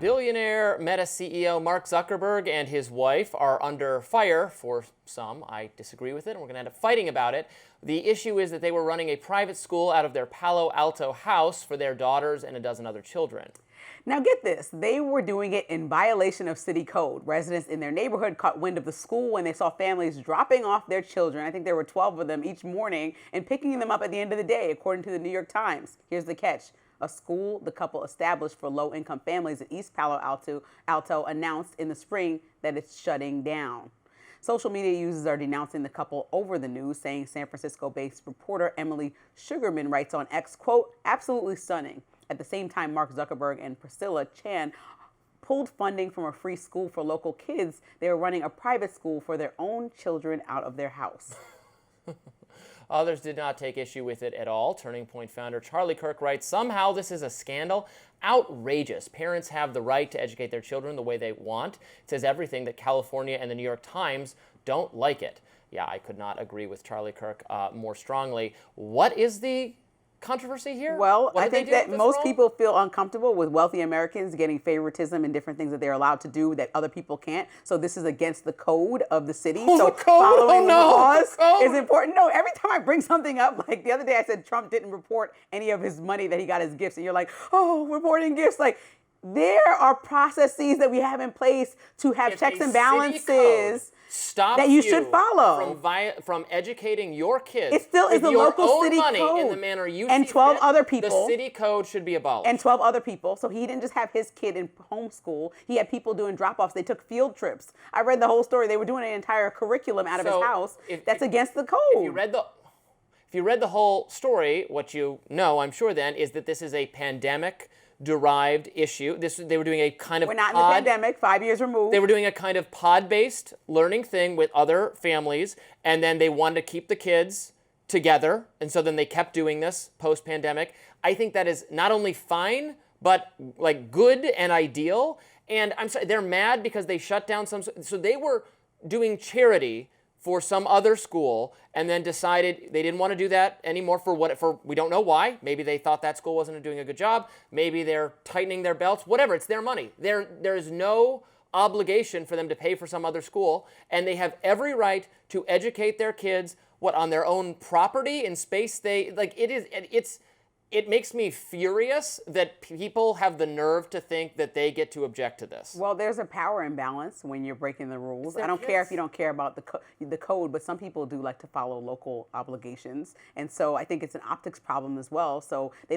Billionaire Meta CEO Mark Zuckerberg and his wife are under fire for some. I disagree with it, and we're going to end up fighting about it. The issue is that they were running a private school out of their Palo Alto house for their daughters and a dozen other children. Now get this, they were doing it in violation of city code. Residents in their neighborhood caught wind of the school when they saw families dropping off their children. I think there were 12 of them each morning and picking them up at the end of the day, according to the New York Times. Here's the catch. A school the couple established for low-income families in East Palo Alto announced in the spring that it's shutting down. Social media users are denouncing the couple over the news, saying San Francisco-based reporter Emily Sugarman writes on X, quote, absolutely stunning. At the same time, Mark Zuckerberg and Priscilla Chan pulled funding from a free school for local kids. They were running a private school for their own children out of their house. Others did not take issue with it at all. Turning Point founder Charlie Kirk writes, somehow this is a scandal. Outrageous. Parents have the right to educate their children the way they want. It says everything that California and the New York Times don't like it. Yeah, I could not agree with Charlie Kirk more strongly. What is the controversy here? Well, I think that most people feel uncomfortable with wealthy Americans getting favoritism and different things that they're allowed to do that other people can't. So this is against the code of the city. Oh, so the code. following the laws code is important. No, every time I bring something up, like the other day I said Trump didn't report any of his money that he got as gifts. And you're like, oh, reporting gifts. Like, there are processes that we have in place to have checks and balances that you should follow. From educating your kids. It still is the local city money code. In the manner you and see 12 fit, other people. The city code should be abolished. And 12 other people. So he didn't just have his kid in homeschool. He had people doing drop-offs. They took field trips. I read the whole story. They were doing an entire curriculum out of his house. That's against the code. If you read the whole story, what you know, I'm sure then, is that this is a pandemic-derived issue. They were doing a kind of We're not in the pandemic, 5 years removed. They were doing a kind of pod-based learning thing with other families, and then they wanted to keep the kids together, and so then they kept doing this post-pandemic. I think that is not only fine, but like good and ideal. And I'm sorry, they're mad because they shut down some. So they were doing charity for some other school, and then decided they didn't want to do that anymore for we don't know why. Maybe they thought that school wasn't doing a good job. Maybe they're tightening their belts. Whatever, it's their money. There is no obligation for them to pay for some other school, and they have every right to educate their kids on their own property in space. It makes me furious that people have the nerve to think that they get to object to this. Well, there's a power imbalance when you're breaking the rules. I don't care if you don't care about the code, but some people do like to follow local obligations. And so I think it's an optics problem as well. So they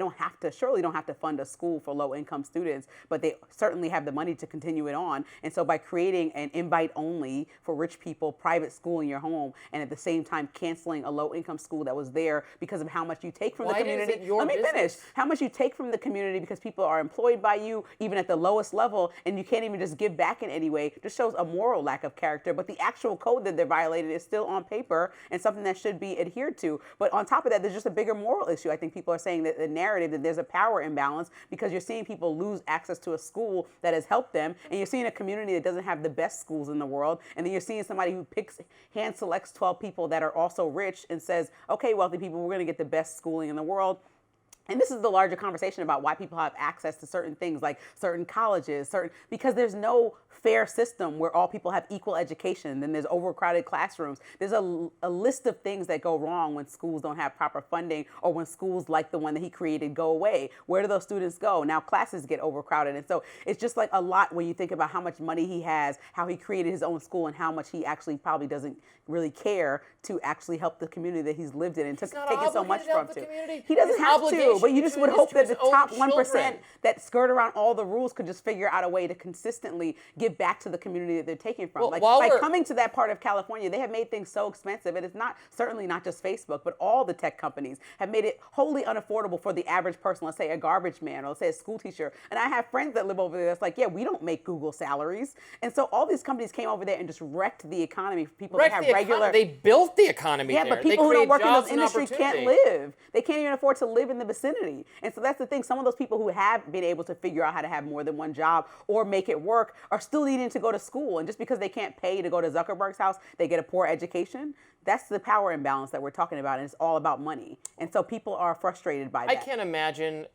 surely don't have to fund a school for low-income students, but they certainly have the money to continue it on. And so by creating an invite-only for rich people private school in your home, and at the same time canceling a low-income school that was there because of how much you take from the community. Let me finish. How much you take from the community because people are employed by you, even at the lowest level, and you can't even just give back in any way, just shows a moral lack of character. But the actual code that they're violating is still on paper and something that should be adhered to. But on top of that, there's just a bigger moral issue. I think people are saying that the narrative that there's a power imbalance because you're seeing people lose access to a school that has helped them, and you're seeing a community that doesn't have the best schools in the world, and then you're seeing somebody who hand selects 12 people that are also rich and says, okay, wealthy people, we're going to get the best schooling in the world. And this is the larger conversation about why people have access to certain things like certain colleges, because there's no fair system where all people have equal education. Then there's overcrowded classrooms. There's a list of things that go wrong when schools don't have proper funding or when schools like the one that he created go away. Where do those students go? Now classes get overcrowded. And so it's just like a lot when you think about how much money he has, how he created his own school, and how much he actually probably doesn't really care to actually help the community that he's lived in and taken so much from. He doesn't have to, but you just would hope that the top 1% that skirt around all the rules could just figure out a way to consistently give back to the community that they're taking from. By coming to that part of California, they have made things so expensive, and it's certainly not just Facebook, but all the tech companies have made it wholly unaffordable for the average person, let's say a garbage man or let's say a school teacher. And I have friends that live over there that's like, yeah, we don't make Google salaries. And so all these companies came over there and just wrecked the economy for people that have regular... They built the economy there. Yeah, but people who don't work in those industries can't live. They can't even afford to live in the vicinity. And so that's the thing. Some of those people who have been able to figure out how to have more than one job or make it work are still needing to go to school. And just because they can't pay to go to Zuckerberg's house, they get a poor education. That's the power imbalance that we're talking about. And it's all about money. And so people are frustrated by that. I can't imagine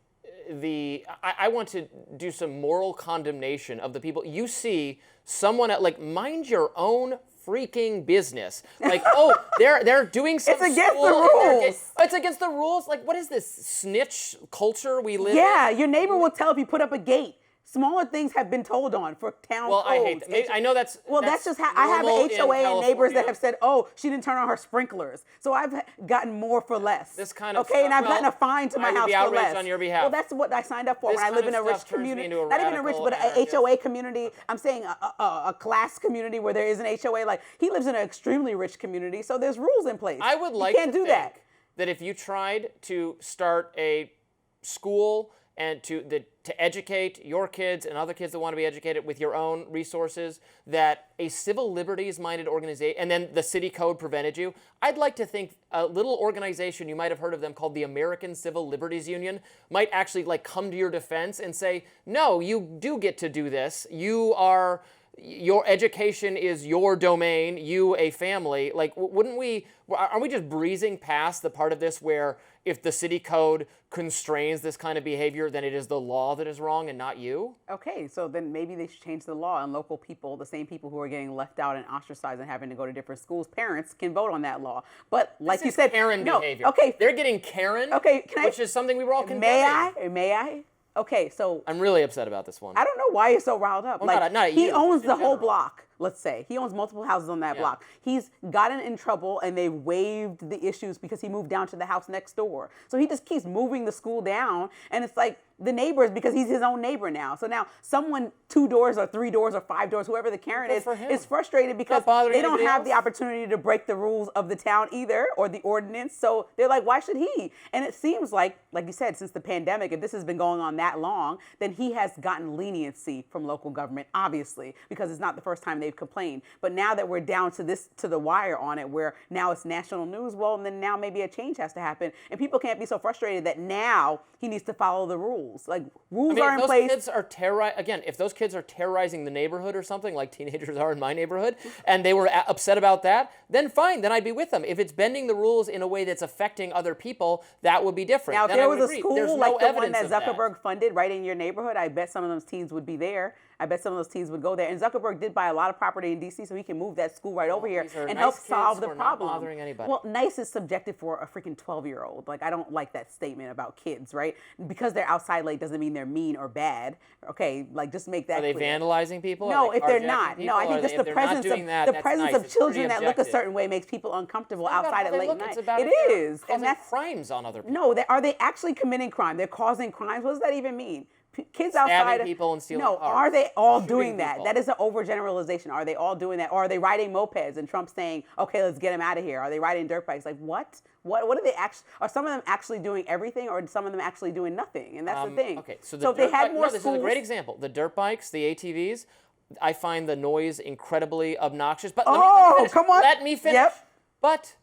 I want to do some moral condemnation of the people. You see someone at, like, mind your own freaking business. Like, oh, they're doing some It's against school the and rules. it's against the rules. Like, what is this snitch culture we live in? Yeah, your neighbor will tell if you put up a gate. Smaller things have been told on for town Well, codes. I hate that. I know that's Just how I have normal an in HOA and neighbors that California. have said, "Oh, she didn't turn on her sprinklers." So I've gotten more for less. This kind of okay, stuff, and I've gotten a well, fine to my I would house be for outraged less. on your behalf. Well, that's what I signed up for This when I kind live of in a rich stuff turns me community. into a Not even a rich, radical but an anarchist. HOA community. I'm saying a class community where there is an HOA. Like he lives in an extremely rich community, so there's rules in place. I would like you can't to do think that. if you tried to start a school and to educate your kids and other kids that want to be educated with your own resources, that a civil liberties-minded organization, and then the city code prevented you, I'd like to think a little organization, you might have heard of them, called the American Civil Liberties Union, might actually like come to your defense and say, no, you do get to do this. Your education is your domain, you a family. Like, aren't we just breezing past the part of this where if the city code constrains this kind of behavior, then it is the law that is wrong and not you? Okay, so then maybe they should change the law, and local people, the same people who are getting left out and ostracized and having to go to different schools, parents can vote on that law. But like This you is said, Karen no, behavior. okay, They're getting Karen, okay, which is something we were all condemning. May I? Okay, so I'm really upset about this one. I don't know why you're so riled up. Well, not he you, owns just the in whole general. block. Let's say he owns multiple houses on that block. He's gotten in trouble, and they waived the issues because he moved down to the house next door. So he just keeps moving the school down, and it's like the neighbors, because he's his own neighbor now. So now someone 2 doors or 3 doors or 5 doors, whoever the Karen Good is for him. frustrated because bothering they don't anybody have the else? opportunity to break the rules of the town either, or the ordinance. So they're like, why should he? And it seems like you said, since the pandemic, if this has been going on that long, then he has gotten leniency from local government, obviously, because it's not the first time they've complained. But now that we're down to the wire on it, where now it's national news, well, and then now maybe a change has to happen, and people can't be so frustrated that now he needs to follow the rules. Like, rules are in place. If those kids are terrorizing the neighborhood or something, like teenagers are in my neighborhood, and they were upset about that, then fine, then I'd be with them. If it's bending the rules in a way that's affecting other people, that would be different. Now, if Then there I was would a agree. school There's like no the one evidence that of Zuckerberg funded right in your neighborhood, I bet some of those teens would be there. I bet some of those teens would go there. And Zuckerberg did buy a lot of property in D.C., so he can move that school right over here these are and nice help kids solve the who are not problem. bothering anybody. Well, nice is subjective for a freaking 12-year-old. Like, I don't like that statement about kids, right? Because they're outside late doesn't mean they're mean or bad. Okay, like, just make that Are they clear. vandalizing people? No, Are they if they're carjacking not. people? No, I Or think just if the they're not presence doing of that, the that's presence nice. of It's children pretty that look a objective. certain way makes people uncomfortable It's not about outside how at they late look, night. it's about It if they're is, causing and that's crimes on other people. no. Are they actually committing crime? They're causing crimes. What does that even mean? Kids Stabbing outside people and stealing No, cars. are they all Shooting doing that? people. That is an overgeneralization. Are they all doing that? Or are they riding mopeds and Trump saying, "Okay, let's get them out of here"? Are they riding dirt bikes? Like what? What are they actually? Are some of them actually doing everything, or some of them actually doing nothing? And that's the thing. Okay, so if they had more this schools, is a great example. The dirt bikes, the ATVs, I find the noise incredibly obnoxious. But let me finish. come on. Let me finish. Yep. But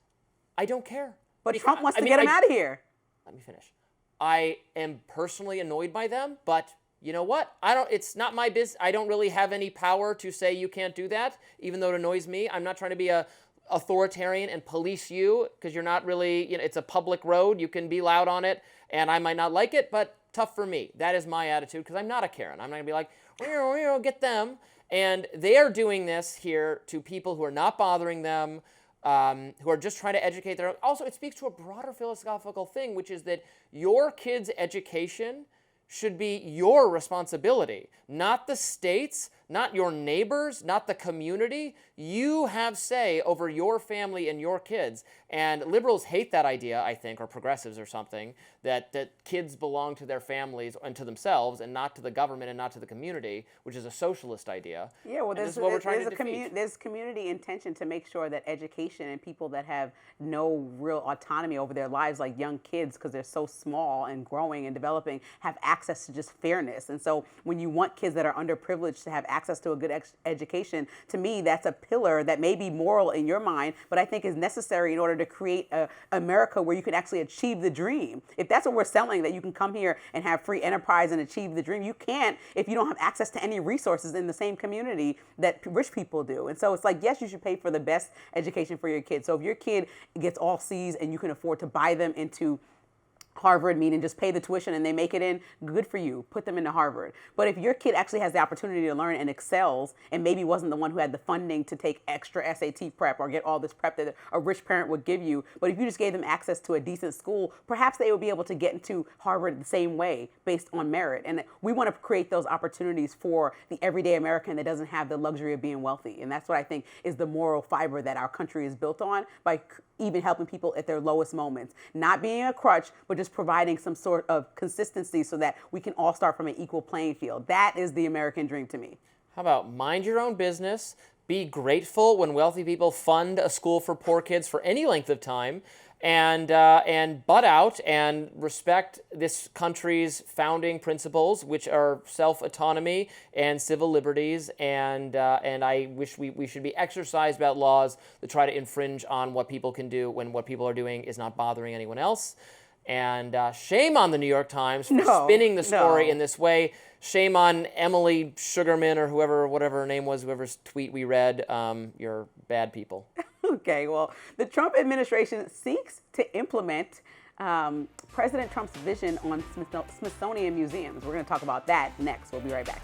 I don't care. But Because- Trump wants I to mean, get them out of here. Let me finish. I am personally annoyed by them, but you know what? It's not my business. I don't really have any power to say you can't do that, even though it annoys me. I'm not trying to be a authoritarian and police you, because you're not really, it's a public road. You can be loud on it, and I might not like it, but tough for me. That is my attitude, because I'm not a Karen. I'm not going to be like, get them. And they are doing this here to people who are not bothering them, who are just trying to educate their own. Also, it speaks to a broader philosophical thing, which is that your kids' education should be your responsibility, not the state's, not your neighbors, not the community. You have say over your family and your kids. And liberals hate that idea, I think, or progressives or something, that kids belong to their families and to themselves and not to the government and not to the community, which is a socialist idea. Yeah, well, And this is what we're trying to defeat. there's community intention to make sure that education and people that have no real autonomy over their lives, like young kids, because they're so small and growing and developing, have access to just fairness. And so when you want kids that are underprivileged to have access to a good education, to me, that's a pillar that may be moral in your mind, but I think is necessary in order to create a America where you can actually achieve the dream. If that's what we're selling, that you can come here and have free enterprise and achieve the dream, you can't if you don't have access to any resources in the same community that rich people do. And so it's like, yes, you should pay for the best education for your kid. So if your kid gets all C's and you can afford to buy them into Harvard, meaning just pay the tuition and they make it in, good for you. Put them into Harvard. But if your kid actually has the opportunity to learn and excels and maybe wasn't the one who had the funding to take extra SAT prep or get all this prep that a rich parent would give you, but if you just gave them access to a decent school, perhaps they would be able to get into Harvard the same way based on merit. And we want to create those opportunities for the everyday American that doesn't have the luxury of being wealthy. And that's what I think is the moral fiber that our country is built on, by even helping people at their lowest moments. Not being a crutch, but just providing some sort of consistency so that we can all start from an equal playing field. That is the American dream to me. How about mind your own business, be grateful when wealthy people fund a school for poor kids for any length of time, and butt out and respect this country's founding principles, which are self-autonomy and civil liberties, and I wish we should be exercised about laws that try to infringe on what people can do when what people are doing is not bothering anyone else. And shame on the New York Times for spinning the story in this way. Shame on Emily Sugarman or whatever her name was, whoever's tweet we read. You're bad people. Okay, well, the Trump administration seeks to implement President Trump's vision on Smithsonian museums. We're going to talk about that next. We'll be right back.